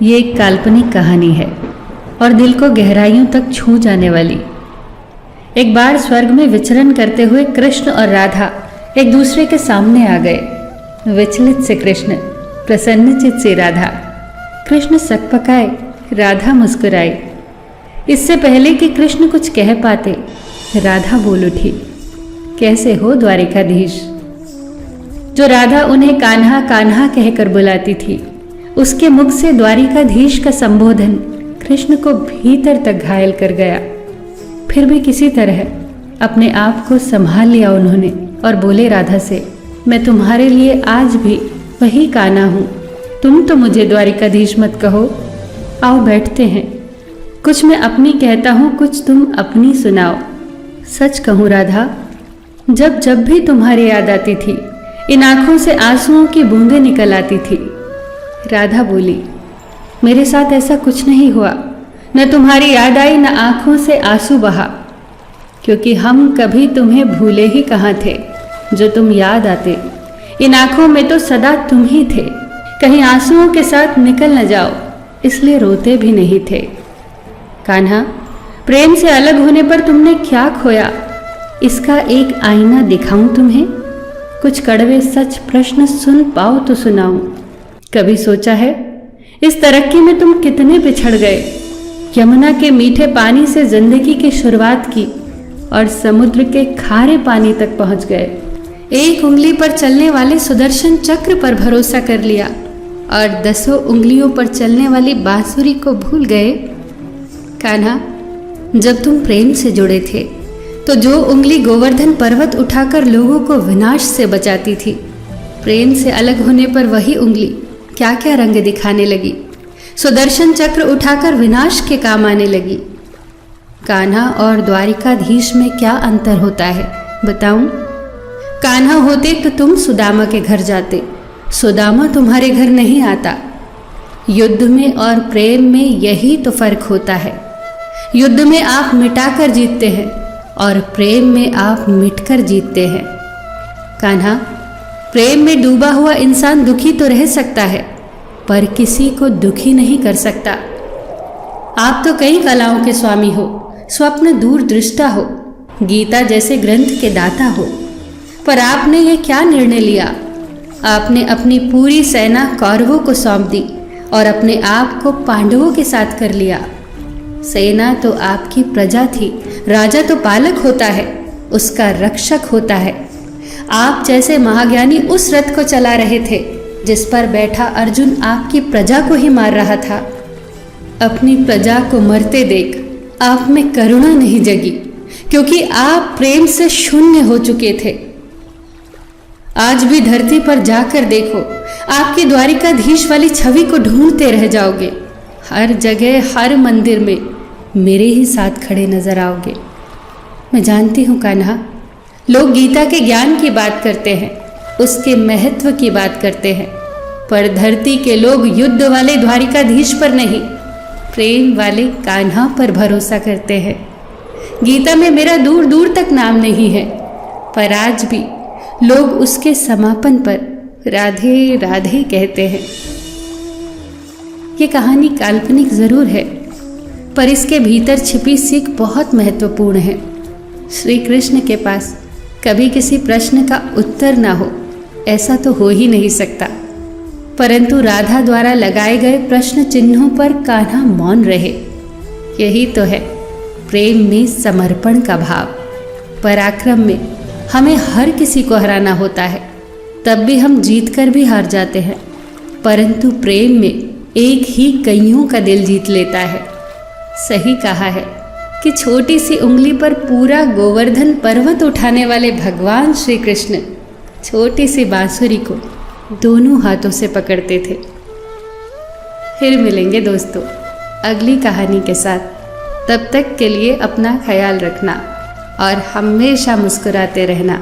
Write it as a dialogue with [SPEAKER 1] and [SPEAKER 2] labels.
[SPEAKER 1] ये एक काल्पनिक कहानी है और दिल को गहराइयों तक छू जाने वाली। एक बार स्वर्ग में विचरण करते हुए कृष्ण और राधा एक दूसरे के सामने आ गए। विचलित से कृष्ण, प्रसन्नचित से राधा। कृष्ण सकपकाए, राधा मुस्कुराई। इससे पहले कि कृष्ण कुछ कह पाते, राधा बोल उठी, कैसे हो द्वारिकाधीश। जो राधा उन्हें कान्हा कान्हा कहकर बुलाती थी, उसके मुख से द्वारिकाधीश का संबोधन कृष्ण को भीतर तक घायल कर गया। फिर भी किसी तरह अपने आप को संभाल लिया उन्होंने और बोले राधा से, मैं तुम्हारे लिए आज भी वही कान्हा हूँ। तुम तो मुझे द्वारिकाधीश मत कहो। आओ बैठते हैं। कुछ मैं अपनी कहता हूँ, कुछ तुम अपनी सुनाओ। सच कहूँ राधा, जब जब भी तुम्हारी याद आती थी, इन आंखों से आंसुओं की बूंदें निकल आती थी। राधा बोली, मेरे साथ ऐसा कुछ नहीं हुआ। न तुम्हारी याद आई, न आंखों से आंसू बहा, क्योंकि हम कभी तुम्हें भूले ही कहाँ थे। जो तुम याद आते, इन आंखों में तो सदा तुम ही थे। कहीं आंसुओं के साथ निकल न जाओ, इसलिए रोते भी नहीं थे। कान्हा, प्रेम से अलग होने पर तुमने क्या खोया, इसका एक आईना दिखाऊं तुम्हें। कुछ कड़वे सच प्रश्न सुन पाओ तो सुनाऊं। कभी सोचा है इस तरक्की में तुम कितने पिछड़ गए। यमुना के मीठे पानी से जिंदगी की शुरुआत की और समुद्र के खारे पानी तक पहुंच गए। एक उंगली पर चलने वाले सुदर्शन चक्र पर भरोसा कर लिया और 10 उंगलियों पर चलने वाली बांसुरी को भूल गए। कान्हा, जब तुम प्रेम से जुड़े थे तो जो उंगली गोवर्धन पर्वत उठाकर लोगों को विनाश से बचाती थी, प्रेम से अलग होने पर वही उंगली क्या क्या रंग दिखाने लगी। सुदर्शन चक्र उठाकर विनाश के काम आने लगी। कान्हा और द्वारिकाधीश में क्या अंतर होता है बताऊं? कान्हा होते तो तुम सुदामा के घर जाते, सुदामा तुम्हारे घर नहीं आता। युद्ध में और प्रेम में यही तो फर्क होता है। युद्ध में आप मिटाकर जीतते हैं और प्रेम में आप मिटकर जीतते हैं। कान्हा, प्रेम में डूबा हुआ इंसान दुखी तो रह सकता है, पर किसी को दुखी नहीं कर सकता। आप तो कई कलाओं के स्वामी हो, स्वप्न दूरदृष्टा हो, गीता जैसे ग्रंथ के दाता हो, पर आपने ये क्या निर्णय लिया? आपने अपनी पूरी सेना कौरवों को सौंप दी और अपने आप को पांडवों के साथ कर लिया। सेना तो आपकी प्रजा थी, राजा तो पालक होता है, उसका रक्षक होता है। आप जैसे महाज्ञानी उस रथ को चला रहे थे जिस पर बैठा अर्जुन आपकी प्रजा को ही मार रहा था। अपनी प्रजा को मरते देख आप में करुणा नहीं जगी, क्योंकि आप प्रेम से शून्य हो चुके थे। आज भी धरती पर जाकर देखो, आपकी द्वारिकाधीश वाली छवि को ढूंढते रह जाओगे। हर जगह, हर मंदिर में मेरे ही साथ खड़े नजर आओगे। मैं जानती हूँ कान्हा, लोग गीता के ज्ञान की बात करते हैं, उसके महत्व की बात करते हैं, पर धरती के लोग युद्ध वाले द्वारिकाधीश पर नहीं, प्रेम वाले कान्हा पर भरोसा करते हैं। गीता में मेरा दूर दूर तक नाम नहीं है, पर आज भी लोग उसके समापन पर राधे राधे कहते हैं। ये कहानी काल्पनिक जरूर है, पर इसके भीतर छिपी सीख बहुत महत्वपूर्ण है। श्री कृष्ण के पास कभी किसी प्रश्न का उत्तर ना हो, ऐसा तो हो ही नहीं सकता, परंतु राधा द्वारा लगाए गए प्रश्न चिन्हों पर कान्हा मौन रहे। यही तो है प्रेम में समर्पण का भाव। पराक्रम में हमें हर किसी को हराना होता है, तब भी हम जीत कर भी हार जाते हैं, परंतु प्रेम में एक ही कईयों का दिल जीत लेता है। सही कहा है कि छोटी सी उंगली पर पूरा गोवर्धन पर्वत उठाने वाले भगवान श्री कृष्ण छोटी सी बांसुरी को दोनों हाथों से पकड़ते थे। फिर मिलेंगे दोस्तों अगली कहानी के साथ। तब तक के लिए अपना ख्याल रखना और हमेशा मुस्कुराते रहना।